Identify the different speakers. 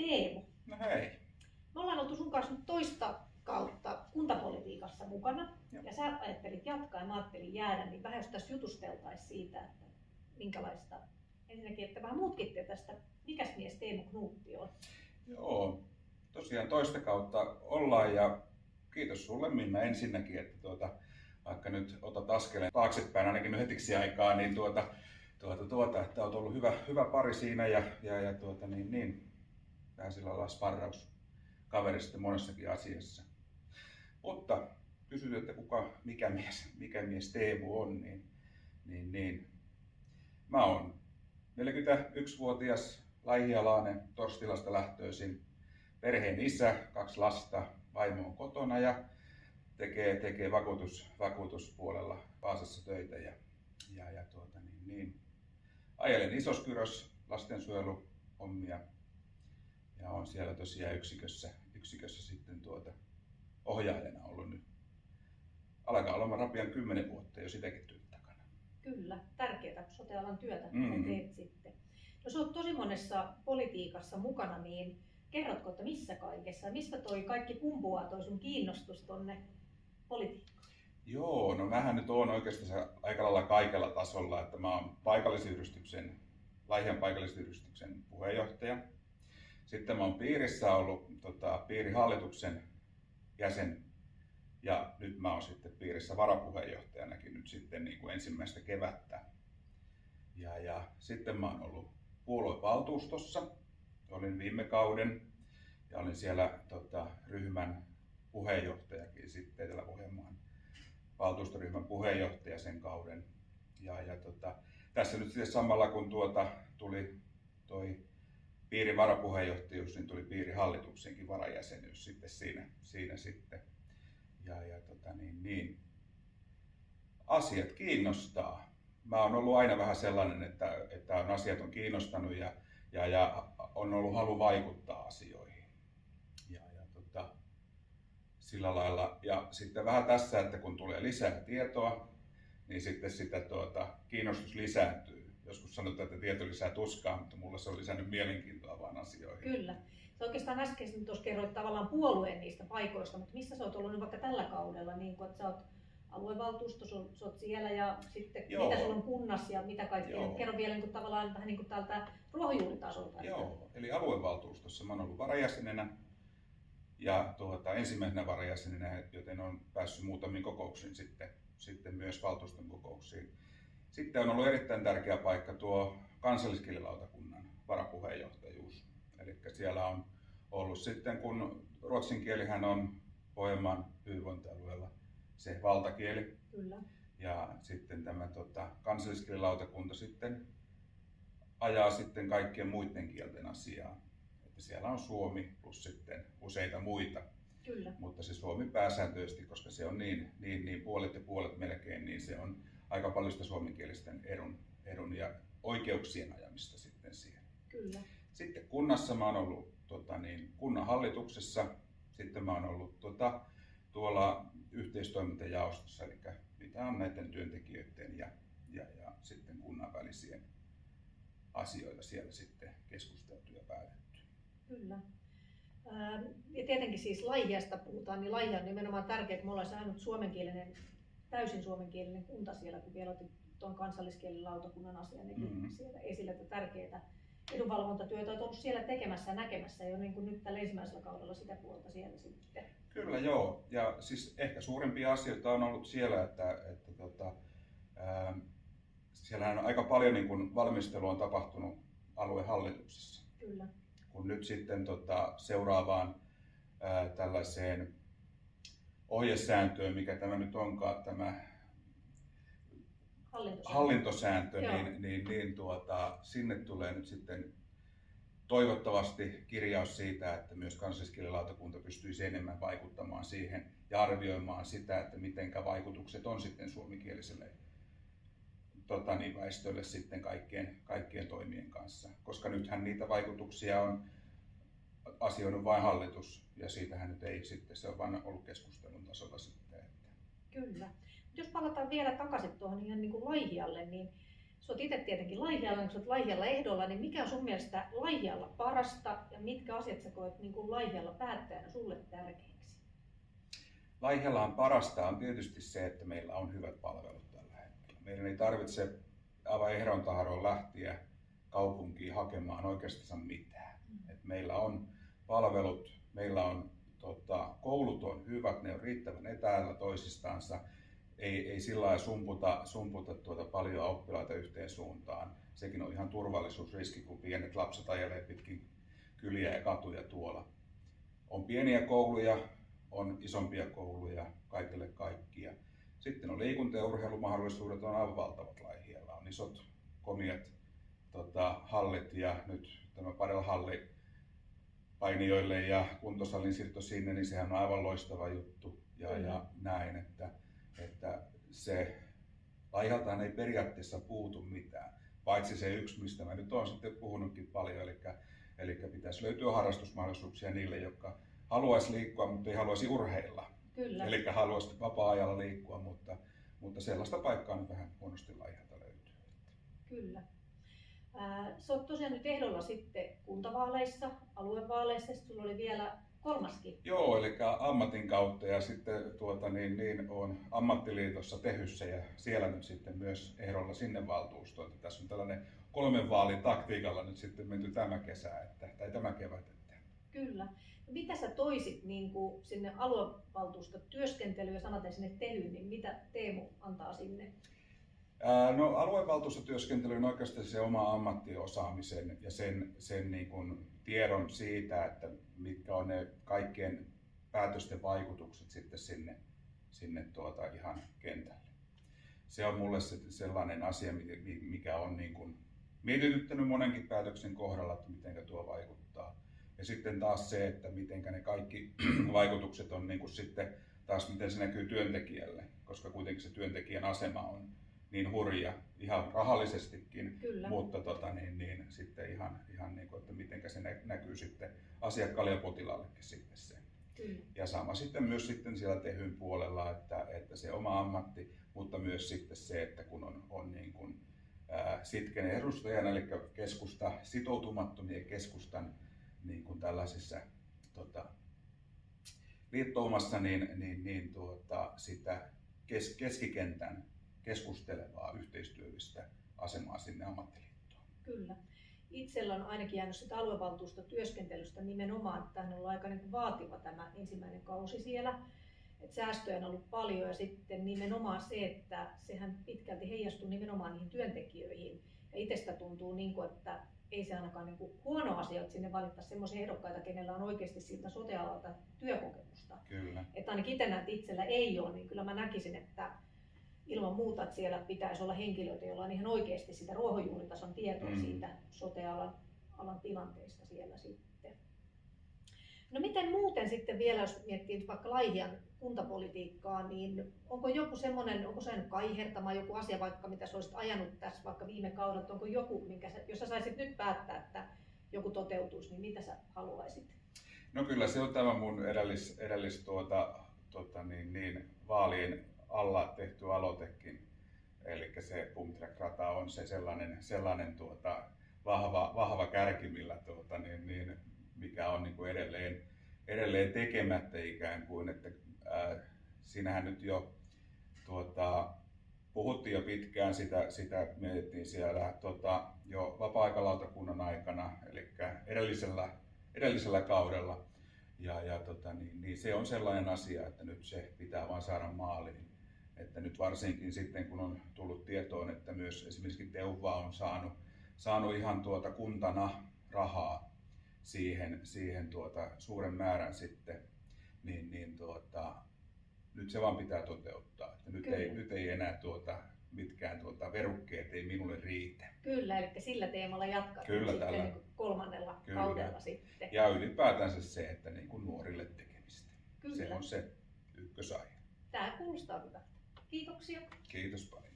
Speaker 1: Teemu.
Speaker 2: No hei.
Speaker 1: Me ollaan oltu sun kanssa nyt toista kautta kuntapolitiikassa mukana.
Speaker 2: Joo.
Speaker 1: Ja sä ajattelit jatkaa ja mä ajattelin jäädä, niin vähän jos tässä jutusteltaisiin siitä, että minkälaista, ensinnäkin, että vähän muutkin tästä, mikäs mies Teemu Knuutti on?
Speaker 2: Joo, tosiaan toista kautta ollaan ja kiitos sulle Minna ensinnäkin, että vaikka nyt otat askeleen taaksepäin ainakin hetiksi aikaa, niin että olet ollut hyvä pari siinä ja vähän sillä lailla sparrauskaveri sitten monessakin asiassa. Mutta kysyt, että mikä mies Teemu on, niin mä oon 41-vuotias laihialainen Torstilasta lähtöisin, perheen isä, 2 lasta, vaimo on kotona ja tekee vakuutuspuolella Vaasassa töitä ja ajelen Isoskyrös lastensuojeluhommia ja on siellä tosiaan yksikössä sitten ohjaajana ollut nyt. Alkaa olemaan rapian 10 vuotta jo sitäkin työtä takana.
Speaker 1: Kyllä, tärkeää sote-alan työtä teet sitten. No sä oot tosi monessa politiikassa mukana, niin kerrotko, että missä kaikessa, mistä toi kaikki kumpuaa toi sun kiinnostus tonne politiikkaan?
Speaker 2: Joo, no mähän nyt oon oikeastaan aika lailla kaikella tasolla, että mä oon Laihian paikallisyhdistyksen puheenjohtaja. Sitten mä oon piirissä ollut piirihallituksen jäsen ja nyt mä oon sitten piirissä varapuheenjohtajanakin nyt sitten niin kuin ensimmäistä kevättä. Ja sitten mä oon ollut puoluevaltuustossa, olin viime kauden ja olin siellä ryhmän puheenjohtajakin sitten Etelä-Pohjanmaan valtuustoryhmän puheenjohtaja sen kauden. Tässä nyt sitten samalla kun tuli toi piirin varapuheenjohtajuus, niin tuli piirihallituksenkin varajäsenyys sitten siinä sitten. Asiat kiinnostaa. Mä oon ollut aina vähän sellainen, että asiat on kiinnostanut ja on ollut halu vaikuttaa asioihin. Sillä lailla. Ja sitten vähän tässä, että kun tulee lisää tietoa, niin sitten sitä kiinnostus lisääntyy. Joskus sanotaan, että tieto lisää tuskaa, mutta mulle se on lisännyt mielenkiintoa vaan asioihin.
Speaker 1: Kyllä. Sä oikeastaan äsken tuossa kerroit tavallaan puolueen niistä paikoista, mutta missä sä oot ollut nyt vaikka tällä kaudella, niin kun, että sä oot aluevaltuusto, sä oot siellä ja sitten
Speaker 2: Joo.
Speaker 1: mitä sulla on kunnassa ja mitä kaikkea.
Speaker 2: Joo.
Speaker 1: Kerro vielä niin tavallaan vähän niin kuin täältä ruohonjuuritasolta.
Speaker 2: Joo, eli aluevaltuustossa mä oon ollut varajäsenenä ja ensimmäisenä varajäsenenä, joten on päässyt muutamiin kokouksiin sitten myös valtuuston kokouksiin. Sitten on ollut erittäin tärkeä paikka tuo kansalliskielilautakunnan varapuheenjohtajuus. Eli siellä on ollut sitten, kun ruotsin kielihän on Pohjanmaan hyvinvointialueella se valtakieli.
Speaker 1: Kyllä.
Speaker 2: Ja sitten tämä kansalliskielilautakunta sitten ajaa sitten kaikkien muiden kielten asiaa. Että siellä on suomi plus sitten useita muita.
Speaker 1: Kyllä.
Speaker 2: Mutta se suomi pääsääntöisesti, koska se on niin puolet ja puolet melkein, niin se on aika paljon sitä suomenkielisten edun ja oikeuksien ajamista sitten siihen.
Speaker 1: Kyllä.
Speaker 2: Sitten kunnassa mä oon ollut kunnan hallituksessa, sitten mä oon ollut tuolla yhteistoimintajaostossa, eli mitä on näiden työntekijöiden ja sitten kunnan välisien asioita siellä sitten keskusteltu ja päätetty.
Speaker 1: Kyllä. Ja tietenkin siis Laihiasta puhutaan, niin Laihia on nimenomaan tärkeä, että me ollaan saanut täysin suomenkielinen kunta siellä, kun vielä otit tuon kansalliskielilautakunnan asian siellä esille, että tärkeää edunvalvontatyötä olet ollut siellä tekemässä ja näkemässä jo niin kuin nyt tällä ensimmäisellä kaudella sitä puolta siellä sitten.
Speaker 2: Kyllä joo, ja siis ehkä suurimpia asioita on ollut siellä, että siellähän on aika paljon niin kuin valmistelua on tapahtunut aluehallituksessa.
Speaker 1: Kyllä.
Speaker 2: Kun nyt sitten seuraavaan tällaiseen ohjesääntöön, mikä tämä nyt onkaan, tämä hallintosääntö, niin sinne tulee nyt sitten toivottavasti kirjaus siitä, että myös kansalliskielilautakunta pystyisi enemmän vaikuttamaan siihen ja arvioimaan sitä, että mitenkä vaikutukset on sitten suomenkieliselle väestölle sitten kaikkien toimien kanssa. Koska nythän niitä vaikutuksia on asioinut vain hallitus ja siitähän nyt ei sitten, se on vain ollut keskustelun tasolla sitten.
Speaker 1: Kyllä. Jos palataan vielä takaisin tuohon ihan niin kuin Laihialle, niin Sä oot itse tietenkin Laihialla, kun sä oot Laihialla ehdolla, niin mikä on sun mielestä Laihialla parasta ja mitkä asiat sä koet niin kuin Laihialla päättäjänä sulle tärkeiksi?
Speaker 2: Laihiallahan parasta on tietysti se, että meillä on hyvät palvelut tällä hetkellä. Meidän ei tarvitse aivan ehdon tahdon lähteä kaupunkiin hakemaan oikeastaan mitään. Et meillä on palvelut, meillä on koulut on hyvät, ne on riittävän etäällä toisistansa. Ei sillä lailla sumputa paljon oppilaita yhteen suuntaan. Sekin on ihan turvallisuusriski, kun pienet lapset ajelee pitkin kyliä ja katuja tuolla. On pieniä kouluja, on isompia kouluja, kaikille kaikkia. Sitten on liikunta- ja urheilumahdollisuudet on aivan valtavat Laihialla. On isot komiat hallit ja nyt tämä padelhalli painijoille ja kuntosalin siirto sinne, niin sehän on aivan loistava juttu. Ja näin, että se Laihialtaan ei periaatteessa puutu mitään, paitsi se yksi, mistä mä nyt olen sitten puhunutkin paljon, eli pitäisi löytyä harrastusmahdollisuuksia niille, jotka haluaisi liikkua, mutta ei haluaisi urheilla.
Speaker 1: Kyllä.
Speaker 2: Eli haluaisi vapaa-ajalla liikkua, mutta sellaista paikkaa nyt vähän huonosti Laihialta löytyy.
Speaker 1: Kyllä. Sä oot tosiaan nyt ehdolla sitten kuntavaaleissa, aluevaaleissa, ja sulla oli vielä kolmaskin.
Speaker 2: Joo, eli ammatin kautta ja sitten on ammattiliitossa Tehyssä ja siellä nyt sitten myös ehdolla sinne valtuustoon. Tässä on tällainen 3 vaalin taktiikalla nyt sitten menty tämä kevät.
Speaker 1: Kyllä. Mitä sä toisit niin kuin sinne aluevaltuustotyöskentelyyn ja samaten sinne Tehyyn, niin mitä Teemu antaa sinne?
Speaker 2: No, aluevaltuustotyöskentely on oikeastaan se oma ammattiosaamisen ja sen niin kuin tiedon siitä, että mitkä on ne kaikkien päätösten vaikutukset sitten sinne ihan kentälle. Se on mulle sellainen asia, mikä on niin kuin mietityttänyt monenkin päätöksen kohdalla, että miten tuo vaikuttaa. Ja sitten taas se, että miten ne kaikki vaikutukset on niin kuin sitten taas miten se näkyy työntekijälle, koska kuitenkin se työntekijän asema on niin hurja ihan rahallisestikin,
Speaker 1: Kyllä.
Speaker 2: mutta sitten ihan niin kuin, että miten se näkyy sitten asiakkaalle ja potilaallekin sitten se.
Speaker 1: Kyllä.
Speaker 2: Ja sama sitten myös sitten siellä Tehyn puolella, että se oma ammatti, mutta myös sitten se, että kun on niin kuin Sitken edustajana, eli sitoutumattomien keskustan niin kuin tällaisessa liittoumassa, sitä keskikentän keskustelevaa yhteistyöllistä asemaa sinne ammattiliittoon.
Speaker 1: Kyllä. Itsellä on ainakin jäänyt sitä aluevaltuustotyöskentelystä nimenomaan, että tämä on ollut aika niin vaativa tämä ensimmäinen kausi siellä. Että säästöjä on ollut paljon ja sitten nimenomaan se, että sehän pitkälti heijastuu nimenomaan niihin työntekijöihin. Ja itsestä tuntuu, että ei se ainakaan huono asia, että sinne valittaisiin sellaisia ehdokkaita, kenellä on oikeasti siltä sote-alalta työkokemusta.
Speaker 2: Kyllä.
Speaker 1: Että ainakin itse näet, että itsellä ei ole, niin kyllä mä näkisin, että ilman muuta, että siellä pitäisi olla henkilöitä, joilla on ihan oikeasti sitä ruohonjuuritason tietoa siitä sote-alan tilanteesta siellä sitten. No miten muuten sitten vielä, jos miettii vaikka Laihian kuntapolitiikkaa, niin onko joku semmoinen, onko se kaihertama joku asia vaikka, mitä sä olisit ajanut tässä vaikka viime kaudella, onko joku, jos sä saisit nyt päättää, että joku toteutuisi, niin mitä sä haluaisit?
Speaker 2: No kyllä se on tämä mun vaalien alla tehty aloitekin, eli se Pumptrack-rata on se sellainen vahva kärki, millä mikä on niin kuin edelleen tekemättä ikään kuin, että siinähän nyt jo puhuttiin jo pitkään, sitä mietittiin siellä jo vapaa-aikalautakunnan aikana, eli edellisellä kaudella. Ja se on sellainen asia, että nyt se pitää vaan saada maaliin. Että nyt varsinkin sitten, kun on tullut tietoon, että myös esimerkiksi Teuva on saanut ihan kuntana rahaa siihen suuren määrän sitten, nyt se vaan pitää toteuttaa. Että nyt ei enää mitkään verukkeet ei minulle riitä.
Speaker 1: Kyllä, eli sillä teemalla jatkaa sitten kolmannella kaudella sitten.
Speaker 2: Ja ylipäätänsä se, että niin kuin nuorille tekemistä.
Speaker 1: Kyllä.
Speaker 2: Se on se ykkösaihe.
Speaker 1: Tämä kuulostaa hyvältä. Kiitoksia.
Speaker 2: Kiitos paljon.